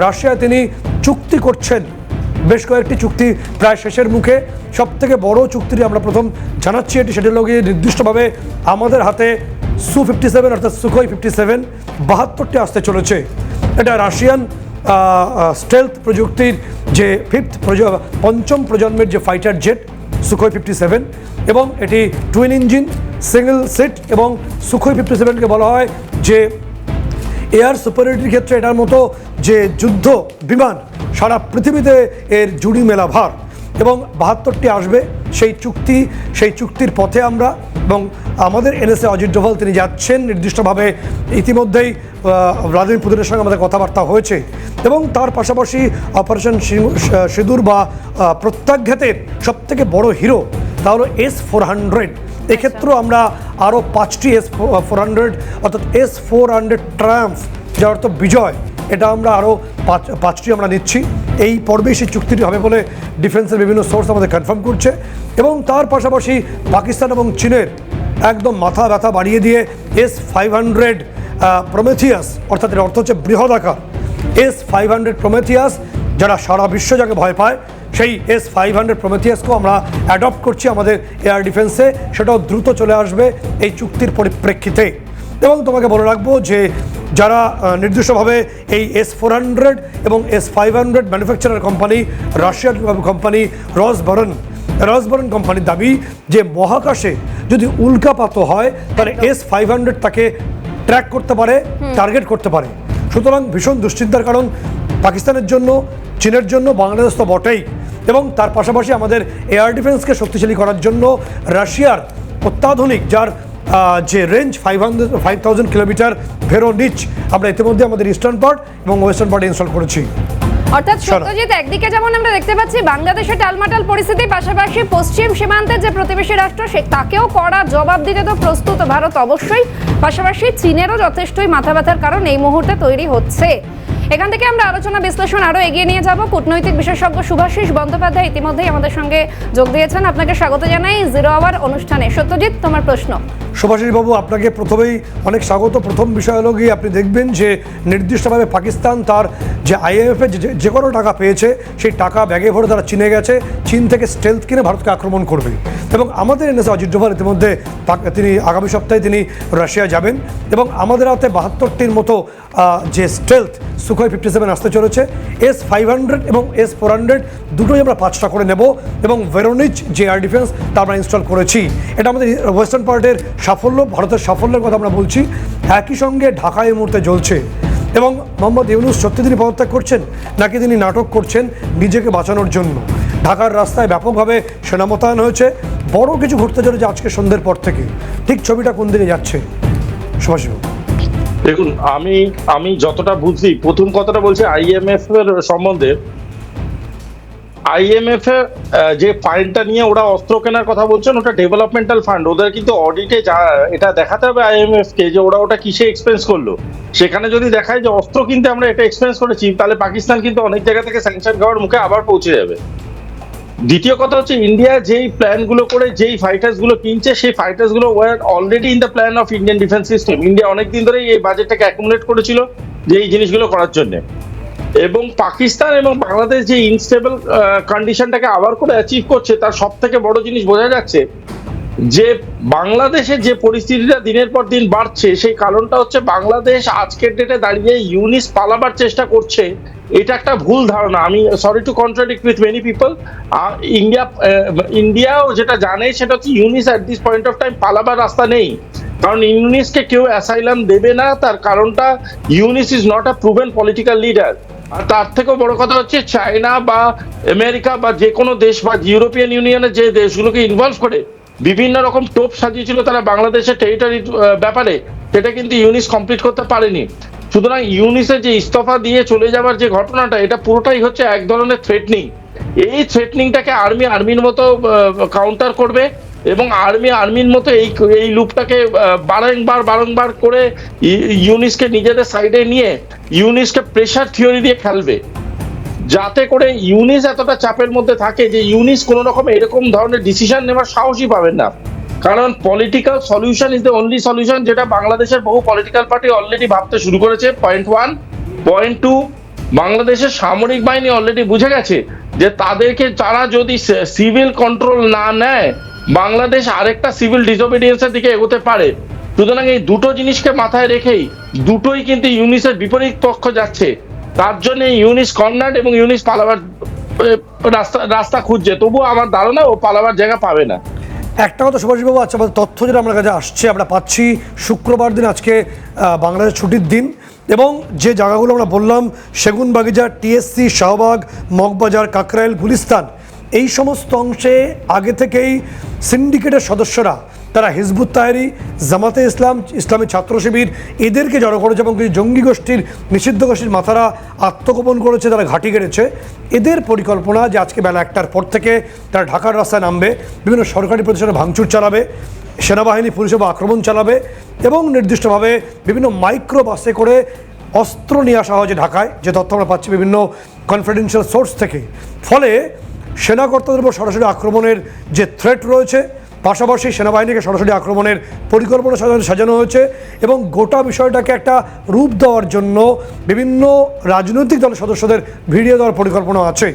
রাশিয়ায় তিনি চুক্তি করছেন, বেশ কয়েকটি চুক্তি প্রায় শেষের মুখে। সবথেকে বড় চুক্তিটি আমরা প্রথম জানাচ্ছি, সেটা হলো গিয়ে নির্দিষ্টভাবে আমাদের হাতে Su-57 অর্থাৎ Sukhoi 57 72টি আসতে চলেছে। এটা রাশিয়ান স্টেলথ প্রযুক্তির যে পঞ্চম প্রজন্মের যে ফাইটার জেট Sukhoi 57, এবং এটি টুইন ইঞ্জিন, সিঙ্গেল সিট, এবং Sukhoi 57-কে বলা হয় যে এয়ার সুপারিয়রিটির ক্ষেত্রে এটার মতো যে যুদ্ধ বিমান সারা পৃথিবীতে এর জুড়ি মেলা ভার। এবং 72টি আসবে সেই চুক্তির পথে আমরা, এবং আমাদের এনএসএ অজিত ডোভাল তিনি যাচ্ছেন নির্দিষ্টভাবে। ইতিমধ্যেই ভ্লাদিমির পুতিনের সঙ্গে আমাদের কথাবার্তা হয়েছে, এবং তার পাশাপাশি অপারেশন সিঁদুর বা প্রত্যাঘাতের সবথেকে বড় হিরো তা হলো S-400। এক্ষেত্রেও আমরা আরও 5টি S-400 অর্থাৎ S-400 ট্রায়াম্ফ, যার অর্থ বিজয়, এটা আমরা আরও 5টি আমরা নিচ্ছি। এই পর্বেই সেই চুক্তিটি হবে বলে ডিফেন্সের বিভিন্ন সোর্স আমাদের কনফার্ম করছে। এবং তার পাশাপাশি পাকিস্তান এবং চীনের একদম মাথা ব্যথা বাড়িয়ে দিয়ে S-500 প্রমেথিয়াস, অর্থাৎ এর অর্থ হচ্ছে বৃহদাকার S-500 প্রমেথিয়াস, যারা সারা বিশ্ব যাকে ভয় পায়, সেই S-500 প্রমেথিয়াসকেও আমরা অ্যাডপ্ট করছি আমাদের এয়ার ডিফেন্সে। সেটাও দ্রুত চলে আসবে এই চুক্তির পরিপ্রেক্ষিতে। এবং তোমাকে বলে রাখবো যে যারা নির্দিষ্টভাবে এই S-400 এবং S-500 ম্যানুফ্যাকচারার কোম্পানি, রাশিয়ার কোম্পানি রসবরন কোম্পানির দাবি যে মহাকাশে যদি উল্কাপাত হয় তাহলে S-500 তাকে ট্র্যাক করতে পারে, টার্গেট করতে পারে। সুতরাং ভীষণ দুশ্চিন্তার কারণ পাকিস্তানের জন্য, চীনের জন্য, বাংলাদেশ তো বটেই। এবং তার পাশাপাশি আমাদের এয়ার ডিফেন্সকে শক্তিশালী করার জন্য রাশিয়ার অত্যাধুনিক, যার যে রেঞ্জ 5000 কিলোমিটার, ভেরোনিচ, আমরা ইতিমধ্যে আমাদের ইস্টার্ন পার্ট এবং ওয়েস্টার্ন পার্টে ইনস্টল করেছি। অর্থাৎ সত্যজিৎ, একদিকে যেমন আমরা দেখতে পাচ্ছি বাংলাদেশে টালমাটাল পরিস্থিতি, পাশাপাশি পশ্চিম সীমান্তের যে প্রতিবেশী রাষ্ট্র তাকেও কড়া জবাব দিতে তো প্রস্তুত ভারত অবশ্যই, পাশাপাশি চীনেরও যথেষ্টই মাথা ব্যথার কারণ এই মুহূর্তে তৈরি হচ্ছে। এখান থেকে আমরা আলোচনা বিশ্লেষণ আরো এগিয়ে নিয়ে যাব। কূটনৈতিক বিশেষজ্ঞ শুভাশিস বন্দ্যোপাধ্যায় ইতিমধ্যেই আমাদের সঙ্গে যোগ দিয়েছেন। আপনাকে স্বাগত জানাই জিরো আওয়ার অনুষ্ঠানে। সত্যজিৎ, তোমার প্রশ্ন। শুভাশিস বাবু, আপনাকে প্রথমেই অনেক স্বাগত। প্রথম বিষয় হলো গিয়ে আপনি দেখবেন যে নির্দিষ্টভাবে পাকিস্তান তার যে IMF-এ যে কোনো টাকা পেয়েছে সেই টাকা ব্যাগে ভরে তারা চীনে গেছে, চীন থেকে স্টেলথ কিনে ভারতকে আক্রমণ করবে। এবং আমাদের এনএসএ অজিত ডোভাল ইতিমধ্যে তিনি আগামী সপ্তাহে তিনি রাশিয়া যাবেন, এবং আমাদের হাতে 72টির মতো যে স্টেলথ সুখোই 57 আসতে চলেছে। S-500 এবং S-400 দুটোই আমরা 5টা করে নেব, এবং ভেরোনিচ যে এয়ার ডিফেন্স তা আমরা ইনস্টল করেছি। এটা আমাদের ওয়েস্টার্ন পার্টের সাফল্য, ভারতের সাফল্যের কথা আমরা বলছি। একই সঙ্গে ঢাকা এই মুহূর্তে জ্বলছে, এবং মোহাম্মদ ইউনূস সত্যি তিনি পদত্যাগ করছেন নাকি তিনি নাটক করছেন নিজেকে বাঁচানোর জন্য? ঢাকার রাস্তায় ব্যাপকভাবে সেনা মোতায়েন হয়েছে, বড় কিছু ঘটতে চলেছে আজকে সন্ধ্যের পর থেকে। ঠিক ছবিটা কোন দিকে যাচ্ছে শুভাশিস? দেখুন, আমি যতটা বুঝি, প্রথম কথাটা বলছি IMF এর সম্বন্ধে। IMF এর যে ফান্ডটা নিয়ে ওরা অস্ত্র কেনার কথা বলছেন, ওটা ডেভেলপমেন্টাল ফান্ড। ওদের কিন্তু অডিটে এটা দেখাতে হবে IMF কে যে ওটা কিসে এক্সপেন্স করলো। সেখানে যদি দেখায় যে অস্ত্র কিনতে আমরা এটা এক্সপেন্স করেছি, তাহলে পাকিস্তান কিন্তু অনেক জায়গা থেকে স্যাংশন খাওয়ার মুখে আবার পৌঁছে যাবে। দ্বিতীয় কথা হচ্ছে, ইন্ডিয়া যেই প্ল্যানগুলো করে যেই ফাইটার্স গুলো কিনছে, সেই ফাইটার্স গুলো war already in the plan of Indian defence system. India অনেকদিন ধরেই এই বাজেটটাকে অ্যাকুমুলেট করেছিল যে এই জিনিসগুলো করার জন্য। এবং পাকিস্তান এবং বাংলাদেশ যে ইনস্টেবল কন্ডিশনটাকে আবার করে অ্যাচিভ করছে, তার সব থেকে বড় জিনিস বোঝা যাচ্ছে যে বাংলাদেশের যে পরিস্থিতিটা দিনের পর দিন বাড়ছে, সেই কারণটা হচ্ছে বাংলাদেশ আজকের ডেটে দাঁড়িয়ে ইউনিস পালাবার চেষ্টা করছে। এটা একটা ভুল ধারণা। আমি sorry to contradict with many people. ইন্ডিয়াও যেটা জানে সেটা হচ্ছে Yunus at this point of time পালাবার রাস্তা নেই, কারণ ইউনিসকে কেউ অ্যাসাইলাম দেবে না। তার কারণটা, Yunus is not a proven political leader. আর তার থেকেও বড় কথা হচ্ছে, চায়না বা আমেরিকা বা যে কোনো দেশ বা ইউরোপিয়ান ইউনিয়নের যে দেশগুলোকে ইনভলভ করে বিভিন্ন রকম টোপ সাজিয়েছিল তারা বাংলাদেশের টেরিটরির ব্যাপারে, সেটা কিন্তু ইউনিস কমপ্লিট করতে পারেনি। সুতরাং ইউনিসে যে ইস্তফা দিয়ে চলে যাওয়ার যে ঘটনাটা, এটা পুরোটাই হচ্ছে এক ধরনের থ্রেটনিং। এই থ্রেটনিংটাকে আর্মির মতো কাউন্টার করবে, এবং আর্মির মতো এই লুপটাকে বারংবার করে ইউনিসকে নিজেদের সাইডে নিয়ে ইউনিসকে প্রেশার থিওরি দিয়ে খেলবে, যাতে করে ইউনিস এতটা চাপের মধ্যে থাকে যে ইউনিস কোনো রকম এরকম ধরনের ডিসিশন নেওয়ার সাহসই পাবেন না। কারণ political solution is the only solution, যেটা বাংলাদেশের বহু পলিটিক্যাল পার্টি অলরেডি ভাবতে শুরু করেছে। পয়েন্ট 1। পয়েন্ট 2, বাংলাদেশের সামরিক বাহিনী অলরেডি বুঝে গেছে যে তারা যদি সিভিল কন্ট্রোল না নেয়, বাংলাদেশ আরেকটা সিভিল ডিসোবিডিয়েন্সের দিকে এগোতে পারে। সুতরাং এই দুটো জিনিসকে মাথায় রেখেই দুটোই কিন্তু ইউনিসের বিপরীত পক্ষ যাচ্ছে। তার জন্য ইউনিস কর্নার্ড এবং ইউনিস পালাবার রাস্তা খুঁজছে। তবুও আমার ধারণা ও পালাবার জায়গা পাবে না। একটা কথা সুভাষবাবু, আচ্ছা আমাদের তথ্য যেটা আমার কাছে আসছে, আমরা পাচ্ছি শুক্রবার দিন আজকে বাংলাদেশ ছুটির দিন, এবং যে জায়গাগুলো আমরা বললাম, সেগুনবাগিচা, TSC, শাহবাগ, মগবাজার, কাকরাইল, গুলিস্তান, এই সমস্ত অংশে আগে থেকেই সিন্ডিকেটের সদস্যরা, তারা হিজবুত তাহরি, জামাতে ইসলাম, ইসলামী ছাত্র শিবির এদেরকে জড়ো করেছে এবং কিছু জঙ্গি গোষ্ঠীর, নিষিদ্ধ গোষ্ঠীর মাথারা আত্মগোপন করেছে, তারা ঘাঁটি গেড়েছে। এদের পরিকল্পনা যে আজকে বেলা 1টার পর থেকে তারা ঢাকার রাস্তায় নামবে, বিভিন্ন সরকারি প্রতিষ্ঠানে ভাঙচুর চালাবে, সেনাবাহিনী পুলিশ আক্রমণ চালাবে এবং নির্দিষ্টভাবে বিভিন্ন মাইক্রো বাসে করে অস্ত্র নিয়ে আসা হয়েছে ঢাকায়, যে তথ্য আমরা পাচ্ছি বিভিন্ন কনফিডেন্সিয়াল সোর্স থেকে। ফলে সেনাকর্তাদের উপর সরাসরি আক্রমণের যে থ্রেট রয়েছে, পাশাপাশি সেনাবাহিনীকে সরাসরি আক্রমণের পরিকল্পনা সাজানো হয়েছে এবং গোটা বিষয়টাকে একটা রূপ দেওয়ার জন্য বিভিন্ন রাজনৈতিক দলের সদস্যদের ভিড়িয়ে দেওয়ার পরিকল্পনা আছে।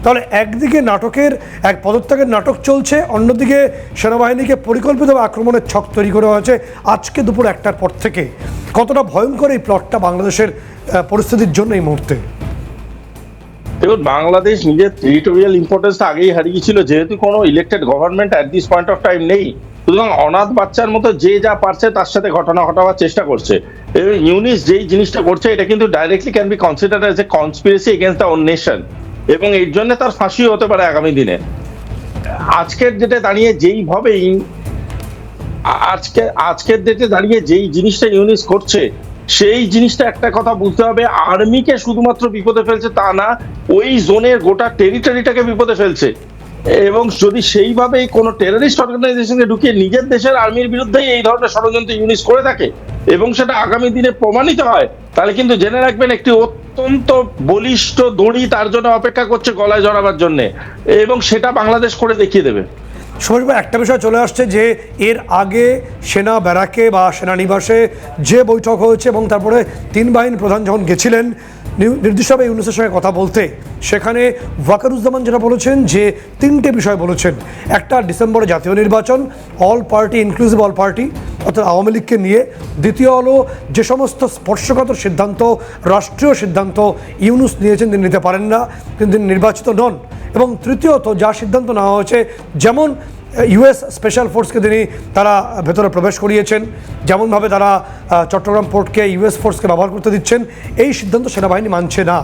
তাহলে একদিকে নাটকের এক পদত্যাগের নাটক চলছে, অন্যদিকে সেনাবাহিনীকে পরিকল্পিতভাবে আক্রমণের ছক তৈরি করা হয়েছে আজকে দুপুর 1টার পর থেকে। কতটা ভয়ঙ্কর এই প্লটটা বাংলাদেশের পরিস্থিতির জন্য এই মুহূর্তে? দেখুন, বাংলাদেশ নিজের টেরিটোরিয়াল ইম্পর্টেন্সটা আগেই হারিয়েছিল, যেহেতু কোনো elected government at this point of time নেই। সুতরাং অনাথ বাচ্চার মতো যে যা পারছে তার সাথে ঘটনা ঘটাবার চেষ্টা করছে। এবং ইউনিস যেই জিনিসটা করছে এটা কিন্তু directly can be considered as a conspiracy against the own nation, এবং এর জন্য তার ফাঁসিও হতে পারে আগামী দিনে। আজকের ডেটে দাঁড়িয়ে যেইভাবেই আজকের ডেটে দাঁড়িয়ে যেই জিনিসটা ইউনিস করছে, সেই জিনিসটা একটা কথা বুঝতে হবে, আর্মিকে শুধুমাত্র বিপদে ফেলছে তা না, ওই জোনের গোটা টেরিটরিটাকে বিপদে ফেলছে। এবং যদি সেইভাবেই কোনো টেররিস্ট অর্গানাইজেশনকে ঢুকিয়ে নিজের দেশের আর্মির বিরুদ্ধেই এই ধরনের ষড়যন্ত্র ইউনিস করে থাকে এবং সেটা আগামী দিনে প্রমাণিত হয়, তাহলে কিন্তু জেনে রাখবেন একটি অত্যন্ত বলিষ্ঠ দড়ি তার জন্য অপেক্ষা করছে গলায় জড়াবার জন্য, এবং সেটা বাংলাদেশ করে দেখিয়ে দেবে। সুভাষবাবু, একটা বিষয় চলে আসছে যে এর আগে সেনা ব্যারাকে বা সেনানিবাসে যে বৈঠক হয়েছে এবং তারপরে 3 বাহিনী প্রধান যখন গেছিলেন নির্দিষ্টভাবে ইউনুসের সঙ্গে কথা বলতে, সেখানে ওয়াকারুজ্জামান যেটা বলেছেন যে 3টে বিষয় বলেছেন। একটা, ডিসেম্বরে জাতীয় নির্বাচন, all party inclusive all party অর্থাৎ আওয়ামী লীগকে নিয়ে। দ্বিতীয় হলো যে সমস্ত স্পর্শকাতর সিদ্ধান্ত, রাষ্ট্রীয় সিদ্ধান্ত ইউনুস নিয়েছেন তিনি নিতে পারেন না, কিন্তু তিনি নির্বাচিত নন। এবং তৃতীয়ত, যা সিদ্ধান্ত নেওয়া হয়েছে, যেমন ইউএস স্পেশাল ফোর্সকে তিনি তারা ভেতরে প্রবেশ করিয়েছেন, যেমনভাবে তারা চট্টগ্রাম পোর্টকে ইউএস ফোর্সকে ব্যবহার করতে দিচ্ছেন, এই সিদ্ধান্ত সেনাবাহিনী মানছে না।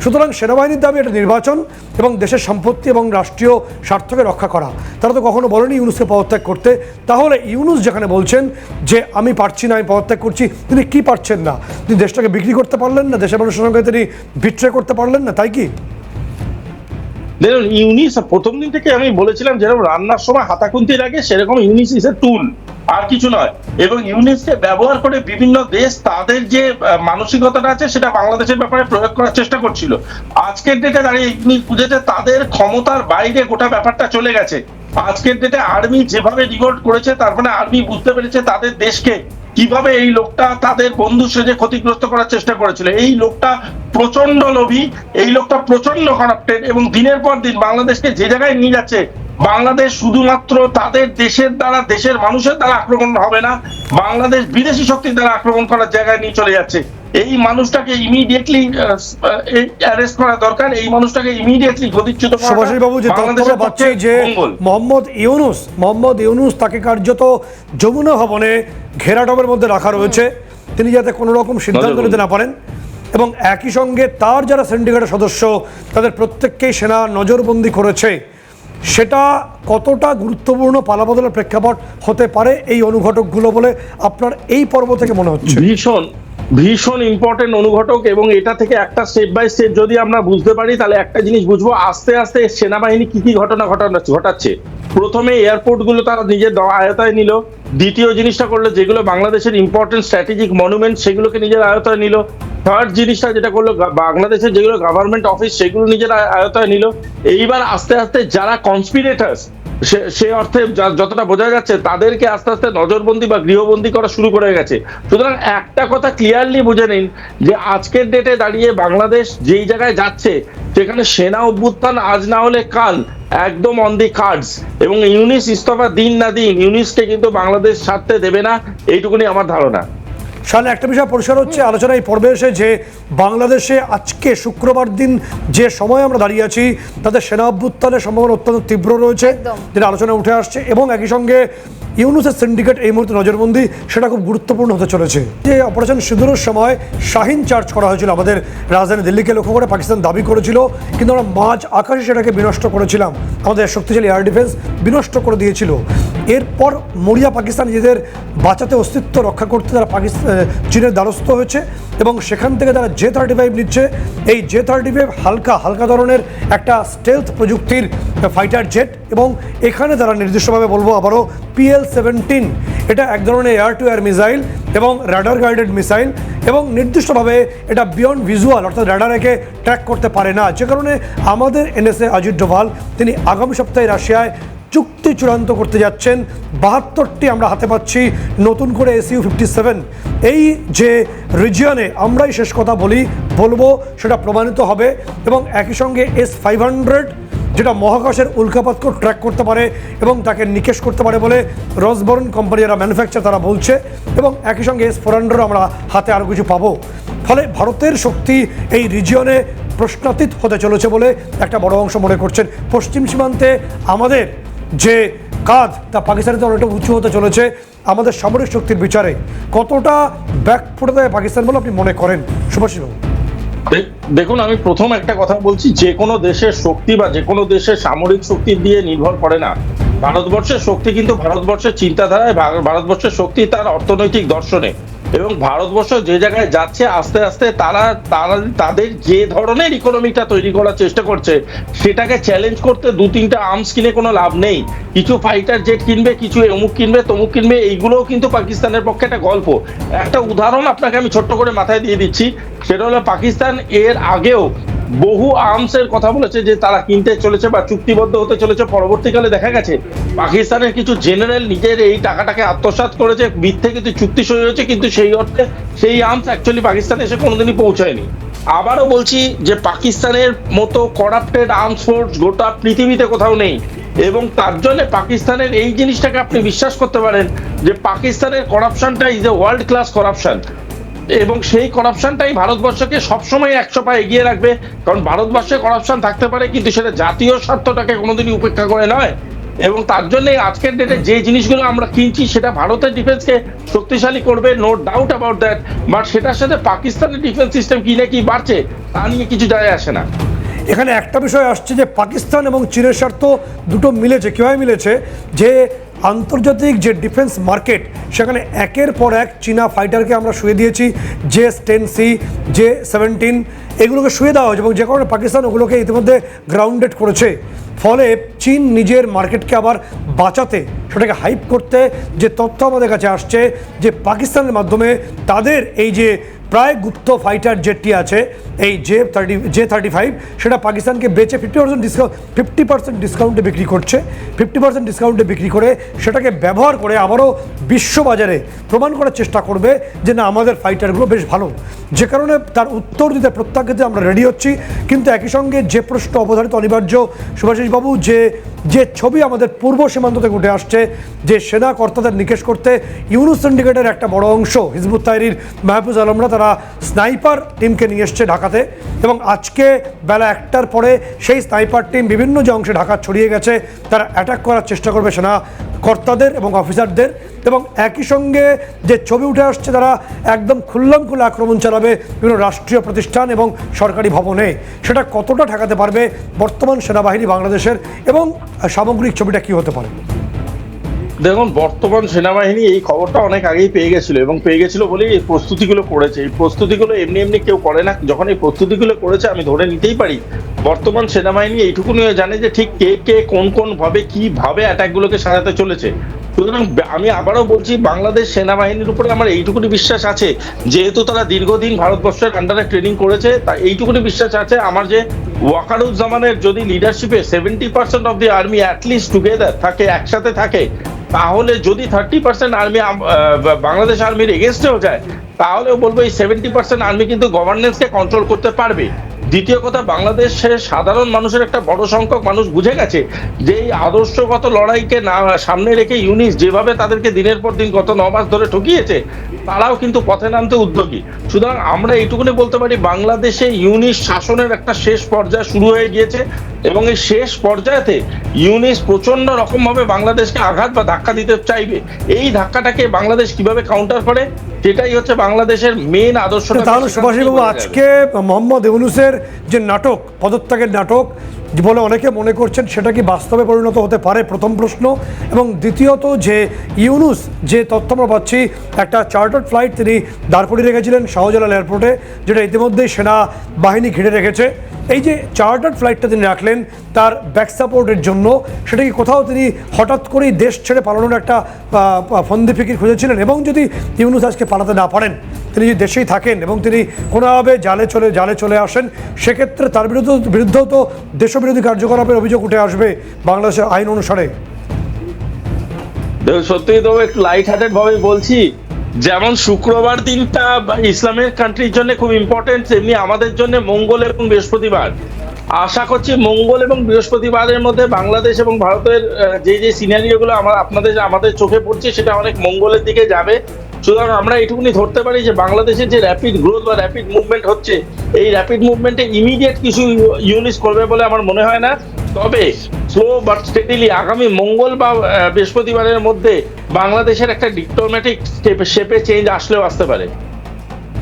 সুতরাং সেনাবাহিনীর দাবি এটা নির্বাচন এবং দেশের সম্পত্তি এবং রাষ্ট্রীয় স্বার্থকে রক্ষা করা। তারা তো কখনো বলেনি ইউনুসকে পদত্যাগ করতে। তাহলে ইউনুস যেখানে বলছেন যে আমি পারছি না, আমি পদত্যাগ করছি, তিনি কি পারছেন না? তিনি দেশটাকে বিক্রি করতে পারলেন না, দেশের মানুষের সঙ্গে তিনি বিট্রে করতে পারলেন না, তাই কি? দেখুন, ইউনিস প্রথম দিন থেকে আমি বলেছিলাম যেরকম রান্নার সময় হাতাখুন্তি লাগে, সেরকম ইউনিস ইজ এ টুল, আর কিছু নয়। এবং ইউনিসকে ব্যবহার করে বিভিন্ন দেশ তাদের যে মানসিকতাটা আছে সেটা বাংলাদেশের ব্যাপারে প্রয়োগ করার চেষ্টা করছিল। আজকের ডেটে দাঁড়িয়ে ইউনিস বুঝেছে তাদের ক্ষমতার বাইরে গোটা ব্যাপারটা চলে গেছে। আজকের ডেটে আর্মি যেভাবে রিভোল্ট করেছে, তার মানে আর্মি বুঝতে পেরেছে তাদের দেশকে কিভাবে এই লোকটা তাদের বন্ধু সেজে ক্ষতিগ্রস্ত করার চেষ্টা করেছিল। এই লোকটা প্রচন্ড লোভী, এই লোকটা প্রচন্ড কারাপ্টেড, এবং দিনের পর দিন বাংলাদেশকে যে জায়গায় নিয়ে যাচ্ছে, বাংলাদেশ শুধুমাত্র তাদের দেশের দ্বারা, দেশের মানুষের দ্বারা আক্রমণ হবে না, বাংলাদেশ বিদেশি শক্তির দ্বারা আক্রমণ করার জায়গায় নিয়ে চলে যাচ্ছে। এই মানুষটাকে ইমিডিয়েটলি অ্যারেস্ট করা দরকার, এই মানুষটাকে ইমিডিয়েটলি গদিচ্যুত করা। সুভাষবাবু, যে তথ্য পাচ্ছি যে মোহাম্মদ ইউনুস তাকে কার্যত যমুনা ভবনে ঘেরাটবের মধ্যে রাখা রয়েছে, তিনি যাতে কোনো রকম সিদ্ধান্ত নিতে না পারেন। এবং একই সঙ্গে তার যারা সিন্ডিকেটের সদস্য তাদের প্রত্যেককেই সেনা নজরবন্দি করেছে। সেটা কতটা গুরুত্বপূর্ণ পালাবদলের প্রেক্ষাপট হতে পারে এই অনুঘটকগুলো বলে আপনার এই পর্ব থেকে মনে হচ্ছে? ভীষণ ইম্পর্টেন্ট অনুঘটক, এবং এটা থেকে একটা স্টেপ বাই স্টেপ যদি আমরা বুঝতে পারি তাহলে একটা জিনিস বুঝবো, আস্তে আস্তে সেনাবাহিনী কি কি ঘটনা ঘটাচ্ছে। প্রথমে এয়ারপোর্ট গুলো তারা নিজের আয়তায় নিল, দ্বিতীয় জিনিসটা করলো যেগুলো বাংলাদেশের ইম্পর্টেন্ট স্ট্র্যাটেজিক মনুমেন্ট সেগুলোকে নিজের আয়তায় নিল, থার্ড জিনিসটা যেটা করলো বাংলাদেশের যেগুলো গভর্নমেন্ট অফিস সেগুলো নিজের আয়তায় নিল। এইবার আস্তে আস্তে যারা কনস্পিরেটার্স, সে অর্থে যতটা বোঝা যাচ্ছে তাদেরকে আস্তে আস্তে নজরবন্দি বা গৃহবন্দী করা শুরু করে গেছে। সুতরাং একটা কথা ক্লিয়ারলি বুঝে নিন যে আজকের ডেটে দাঁড়িয়ে বাংলাদেশ যেই জায়গায় যাচ্ছে সেখানে সেনা অভ্যুত্থান আজ না হলে কাল একদম অন দি কার্ডস, এবং ইউনিস ইস্তফা দিন না দিন ইউনিসকে কিন্তু বাংলাদেশ ছাড়তে দেবে না, এইটুকুনি আমার ধারণা। সামনে একটা বিষয় পরিষ্কার হচ্ছে আলোচনা এই পর্বে এসে যে বাংলাদেশে আজকে শুক্রবার দিন যে সময় আমরা দাঁড়িয়ে আছি তাদের সেনা অভ্যুত্থানের সম্ভাবনা অত্যন্ত তীব্র রয়েছে, যেটা আলোচনায় উঠে আসছে। এবং একই সঙ্গে ইউনুসের সিন্ডিকেট এই মুহূর্তে নজরবন্দি, সেটা খুব গুরুত্বপূর্ণ হতে চলেছে। যে অপারেশন সিঁদুরের সময় শাহিন চার্জ করা হয়েছিল আমাদের রাজধানী দিল্লিকে লক্ষ্য করে, পাকিস্তান দাবি করেছিল, কিন্তু আমরা মাঝ আকাশে সেটাকে বিনষ্ট করেছিলাম, আমাদের শক্তিশালী এয়ার ডিফেন্স বিনষ্ট করে দিয়েছিল। এরপর মরিয়া পাকিস্তান নিজেদের বাঁচাতে, অস্তিত্ব রক্ষা করতে তারা চীনের দ্বারস্থ হয়েছে এবং সেখান থেকে তারা J-35 নিচ্ছে। এই J-35 হালকা ধরনের একটা স্টেলথ প্রযুক্তির ফাইটার জেট, এবং এখানে তারা নির্দিষ্টভাবে বলবো আবারও PL-17, এটা এক ধরনের এয়ার টু এয়ার মিসাইল এবং রাডার গাইডেড মিসাইল, এবং নির্দিষ্টভাবে এটা বিয়ন্ড ভিজুয়াল, অর্থাৎ রাডারকে ট্র্যাক করতে পারে না। যে কারণে আমাদের NSA অজিত ডোভাল তিনি আগামী সপ্তাহে রাশিয়ায় চুক্তি চূড়ান্ত করতে যাচ্ছেন। 72টি আমরা হাতে পাচ্ছি নতুন করে SU-57। এই যে রিজিয়নে আমরাই শেষ কথা বলবো সেটা প্রমাণিত হবে, এবং একই সঙ্গে S-500 যেটা মহাকাশের উল্কাপাতকে ট্র্যাক করতে পারে এবং তাকে নিকেশ করতে পারে বলে রসবর্ন কোম্পানি যারা ম্যানুফ্যাকচার তারা বলছে, এবং একই সঙ্গে S-400 আমরা হাতে আরও কিছু পাবো। ফলে ভারতের শক্তি এই রিজিয়নে প্রশ্নাতীত হতে চলেছে বলে একটা বড় অংশ মনে করছেন। পশ্চিম সীমান্তে আমাদের যে কাঁধ তা পাকিস্তানিতে অনেকটা উঁচু হতে চলেছে আমাদের সামরিক শক্তির বিচারে। কতটা ব্যাকফুটে দেয় পাকিস্তান বলে আপনি মনে করেন সুভাষিস বাবু? দেখুন, আমি প্রথম একটা কথা বলছি, যে কোনো দেশের শক্তি বা যে কোনো দেশের সামরিক শক্তি দিয়ে নির্ভর করে না। ভারতবর্ষের শক্তি কিন্তু ভারতবর্ষের চিন্তাধারায়, ভারতবর্ষের শক্তি তার অর্থনৈতিক দর্শনে, এবং ভারতবর্ষ যে জায়গায় যাচ্ছে আস্তে আস্তে তাদের যে ধরনের ইকোনমিটা তৈরি করার চেষ্টা করছে সেটাকে চ্যালেঞ্জ করতে 2-3টা আর্মস কিনে কোনো লাভ নেই। কিছু ফাইটার জেট কিনবে, কিছু অমুক কিনবে, তমুক কিনবে, এইগুলোও কিন্তু পাকিস্তানের পক্ষে একটা গল্প। একটা উদাহরণ আপনাকে আমি ছোট্ট করে মাথায় দিয়ে দিচ্ছি, সেটা হলো পাকিস্তান এর আগেও বহু আর্মসের কথা বলেছে যে তারা কিনতে চলেছে বা চুক্তিবদ্ধ হতে চলেছে। পরবর্তীকালে দেখা গেছে পাকিস্তানের কিছু জেনারেল নিজের এই টাকাটাকে আত্মসাৎ করেছে, মিথ্যে কিছু চুক্তি সই হয়েছে, কিন্তু সেই অর্থে সেই আর্মস অ্যাকচুয়ালি পাকিস্তানে এসে কোনোদিনই পৌঁছায়নি। আবারও বলছি যে পাকিস্তানের মতো করাপ্টেড আর্মস ফোর্স গোটা পৃথিবীতে কোথাও নেই, এবং তার জন্য পাকিস্তানের এই জিনিসটাকে আপনি বিশ্বাস করতে পারেন যে পাকিস্তানের করাপশনটা is a world class corruption, এবং সেই করাপশনটাই ভারতবর্ষকে সবসময় 100 পা এগিয়ে রাখবে। কারণ ভারতবর্ষে করাপশন থাকতে পারে, কিন্তু সেটা জাতীয় স্বার্থটাকে কোনোদিনই উপেক্ষা করে নয়। এবং তার জন্য আজকের ডেটে যে জিনিসগুলো আমরা কিনছি সেটা ভারতের ডিফেন্সকে শক্তিশালী করবে, no doubt about that, but সেটার সাথে পাকিস্তানের ডিফেন্স সিস্টেম কিনে কি বাড়ছে তা নিয়ে কিছু যায় আসে না। এখানে একটা বিষয় আসছে যে পাকিস্তান এবং চীনের স্বার্থ দুটো মিলেছে। কীভাবে মিলেছে? যে আন্তর্জাতিক যে ডিফেন্স মার্কেট সেখানে একের পর এক চীনা ফাইটারকে আমরা শুয়ে দিয়েছি, J-10C, J-17 এগুলোকে শুয়ে দেওয়া হয়েছে, এবং যে কারণে পাকিস্তান ওগুলোকে ইতিমধ্যে গ্রাউন্ডেড করেছে। ফলে চীন নিজের মার্কেটকে আবার বাঁচাতে, সেটাকে হাইপ করতে যে তথ্য আমাদের কাছে আসছে যে পাকিস্তানের মাধ্যমে তাদের এই যে প্রায় গুপ্ত ফাইটার জেটটি আছে এই J-35 সেটা পাকিস্তানকে বেচে 50% ডিসকাউন্টে বিক্রি করছে। 50% ডিসকাউন্টে বিক্রি করে সেটাকে ব্যবহার করে আবারও বিশ্ববাজারে প্রমাণ করার চেষ্টা করবে যে না আমাদের ফাইটারগুলো বেশ ভালো। যে কারণে তার উত্তর দিতে প্রত্যাখ্যাতে আমরা রেডি হচ্ছি। কিন্তু একই সঙ্গে যে প্রশ্ন অবধারিত অনিবার্য সুভাষিস বাবু, যে ছবি আমাদের পূর্ব সীমান্ত থেকে উঠে আসছে, যে সেনা কর্তাদের নিকেশ করতে ইউনুস সিন্ডিকেটের একটা বড় অংশ হিজবুত তাহরির মাহফুজ আলমরা তারা স্নাইপার টিমকে নিয়ে এসছে ঢাকাতে, এবং আজকে বেলা 1টার পরে সেই স্নাইপার টিম বিভিন্ন যে অংশে ঢাকা ছড়িয়ে গেছে তারা অ্যাটাক করার চেষ্টা করবে সেনা কর্তাদের এবং অফিসারদের, এবং একই সঙ্গে যে ছবি উঠে আসছে তারা একদম খুল্লামখুল্লা আক্রমণ চালাবে বিভিন্ন রাষ্ট্রীয় প্রতিষ্ঠান এবং সরকারি ভবনে। সেটা কতটা ঠেকাতে পারবে বর্তমান সেনাবাহিনী বাংলাদেশের, এবং সামগ্রিক ছবিটা কি হতে পারে? দেখুন, বর্তমান সেনাবাহিনী এই খবরটা অনেক আগেই পেয়ে গেছিল, এবং পেয়ে গেছিল বলেই এই প্রস্তুতিগুলো করেছে। এই প্রস্তুতিগুলো এমনি এমনি কেউ করে না। যখন এই প্রস্তুতিগুলো করেছে আমি ধরে নিতেই পারি বর্তমান সেনাবাহিনী এইটুকুনি জানে যে ঠিক কে কোন ভাবে কিভাবে অ্যাটাকগুলোকে সাজাতে চলেছে। সুতরাং আমি আবারও বলছি, বাংলাদেশ সেনাবাহিনীর উপরে আমার এইটুকুনি বিশ্বাস আছে, যেহেতু তারা দীর্ঘদিন ভারতবর্ষের আন্ডারে ট্রেনিং করেছে, তাই এইটুকুনি বিশ্বাস আছে আমার যে ওয়াকারুজ্জামানের যদি লিডারশিপে 70% of the army at least together থাকে, একসাথে থাকে, তাহলে যদি 30% আর্মি বাংলাদেশ আর্মির এগেনস্টেও যায়, তাহলেও বলবো এই 70% আর্মি কিন্তু গভর্নেন্সকে কন্ট্রোল করতে পারবে। দ্বিতীয় কথা, বাংলাদেশের সাধারণ মানুষের একটা বড় সংখ্যক মানুষ বুঝে গেছে যে এই আদর্শগত লড়াইকে না সামনে রেখে ইউনিস যেভাবে তাদেরকে দিনের পর দিন গত 9 মাস ধরে ঠকিয়েছে, তারাও কিন্তু পথে নামতে উদ্যোগী। সুতরাং আমরা এইটুকুনি বলতে পারি, বাংলাদেশে ইউনিস শাসনের একটা শেষ পর্যায়ে শুরু হয়ে গিয়েছে এবং এই শেষ পর্যায়েতে ইউনিস প্রচন্ড রকম ভাবে বাংলাদেশকে আঘাত বা ধাক্কা দিতে চাইবে। এই ধাক্কাটাকে বাংলাদেশ কিভাবে কাউন্টার করে, সেটাই হচ্ছে বাংলাদেশের মেন আদর্শ। তাহলে সুভাষবাবু, আজকে মোহাম্মদ ইউনূসের যে নাটক, পদত্যাগের নাটক বলে অনেকে মনে করছেন, সেটা কি বাস্তবে পরিণত হতে পারে? প্রথম প্রশ্ন। এবং দ্বিতীয়ত, যে ইউনূস, যে তথ্য আমরা পাচ্ছি, একটা চার্টার্ড ফ্লাইট তিনি দাঁড় করিয়ে রেখেছিলেন শাহজালাল এয়ারপোর্টে, যেটা ইতিমধ্যেই সেনা বাহিনী ঘিরে রেখেছে। এই যে চার্টার্ড ফ্লাইটটা তিনি রাখলেন তার ব্যাক সাপোর্টের জন্য, সেটা কি কোথাও তিনি হঠাৎ করেই দেশ ছেড়ে পালানোর একটা ফন্দি ফিকির খুঁজেছিলেন? এবং যদি ইউনূস আজকে পালাতে না পারেন, তিনি যদি দেশেই থাকেন এবং তিনি কোনোভাবে জালে চলে আসেন, সেক্ষেত্রে তার বিরুদ্ধেও তো দেশবিরোধী কার্যকলাপের অভিযোগ উঠে আসবে বাংলাদেশের আইন অনুসারে। সত্যি তো একটু লাইট হার্টেড ভাবে বলছি, যেমন শুক্রবার দিনটা ইসলামের কান্ট্রির জন্য খুব ইম্পর্টেন্ট, তেমনি আমাদের জন্য মঙ্গল এবং বৃহস্পতিবার। আশা করছি মঙ্গল এবং বৃহস্পতিবারের মধ্যে বাংলাদেশ এবং ভারতের যে সিনারিওগুলো আমাদের চোখে পড়ছে, সেটা অনেক মঙ্গলের দিকে যাবে। সুতরাং আমরা এটুকুনি ধরতে পারি যে বাংলাদেশের যে র্যাপিড গ্রোথ বা র্যাপিড মুভমেন্ট হচ্ছে, এই র্যাপিড মুভমেন্টে ইমিডিয়েট কিছু ইউনিস করবে বলে আমার মনে হয় না। তবে স্লো বাট স্টেডিলি আগামী মঙ্গল বা বৃহস্পতিবারের মধ্যে বাংলাদেশের একটা ডিপ্লোম্যাটিক শেপে চেঞ্জ আসলেও আসতে পারে।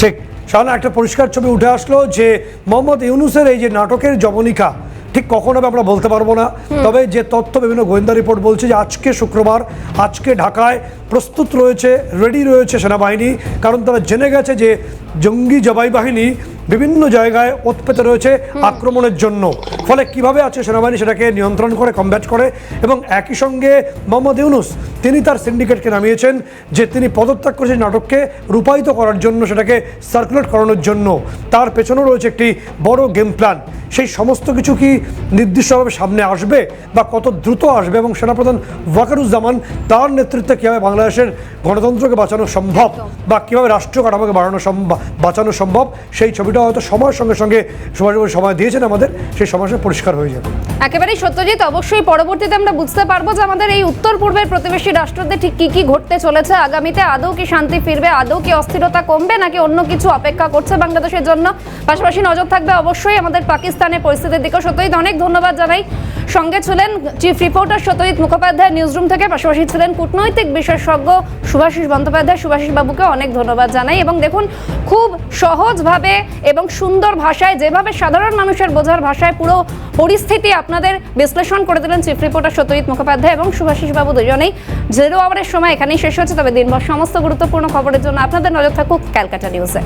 ঠিক, সামনে একটা পরিষ্কার ছবি উঠে আসলো যে মোহাম্মদ ইউনূসের এই যে নাটকের জবনিকা ঠিক কখন হবে আমরা বলতে পারবো না। তবে যে তথ্য বিভিন্ন গোয়েন্দা রিপোর্ট বলছে যে আজকে শুক্রবার, আজকে ঢাকায় প্রস্তুত রয়েছে, রেডি রয়েছে সেনাবাহিনী, কারণ তারা জেনে গেছে যে জঙ্গি জবাই বাহিনী বিভিন্ন জায়গায় ওত পেতে রয়েছে আক্রমণের জন্য। ফলে কিভাবে আছে সেনাবাহিনী সেটাকে নিয়ন্ত্রণ করে, কমব্যাট করে। এবং একই সঙ্গে মোহাম্মদ ইউনূস তিনি তার সিন্ডিকেটকে নামিয়েছেন যে তিনি পদত্যাগ করেছেন নাটককে রূপায়িত করার জন্য, সেটাকে সার্কুলেট করানোর জন্য। তার পেছনেও রয়েছে একটি বড় গেম প্ল্যান। সেই সমস্ত কিছু কি নির্দিষ্টভাবে সামনে আসবে বা কত দ্রুত আসবে, এবং সেনাপ্রধান ওয়াকারুজ্জামান তার নেতৃত্বে কীভাবে বাংলাদেশের গণতন্ত্রকে বাঁচানো সম্ভব বা কীভাবে রাষ্ট্রীয় কাঠামোকে বাঁচানো সম্ভব, সেই ছবিটা হয়তো সময়ের সঙ্গে সঙ্গে সময় দিয়েছেন আমাদের, সেই সমস্যা পরিষ্কার হয়ে যাবে। একেবারেই সত্যজিৎ, অবশ্যই পরবর্তীতে আমরা বুঝতে পারবো যে আমাদের এই উত্তর পূর্বের প্রতিবেশী রাষ্ট্রদের ঠিক কি কি ঘটতে চলেছে আগামীতে। আদৌ কি শান্তি ফিরবে, আদৌ কি অস্থিরতা কমবে, নাকি অন্য কিছু অপেক্ষা করছে বাংলাদেশের জন্য। পাশাপাশি নজর থাকবে অবশ্যই আমাদের পাকিস্তানের পরিস্থিতির দিকে। সত্যজিৎ, অনেক ধন্যবাদ জানাই। সঙ্গে ছিলেন chief reporter Satyajit Mukhopadhyay newsroom থেকে, পাশাপাশি ছিলেন কূটনৈতিক বিশেষজ্ঞ শুভাশিস বন্দ্যোপাধ্যায়। শুভাশিস বাবুকে অনেক ধন্যবাদ জানাই। এবং দেখুন, খুব সহজভাবে এবং সুন্দর ভাষায়, যেভাবে সাধারণ মানুষের বোঝার ভাষায় পুরো পরিস্থিতি আপনাদের বিশ্লেষণ করে দিলেন চিফ রিপোর্টার সত্যজিৎ মুখোপাধ্যায় এবং শুভাশিস বাবু দুজনেই। 0 আওয়ারের সময় এখানেই শেষ হচ্ছে, তবে দিনভর সমস্ত গুরুত্বপূর্ণ খবরের জন্য আপনাদের নজর থাকুক ক্যালকাটা নিউজে।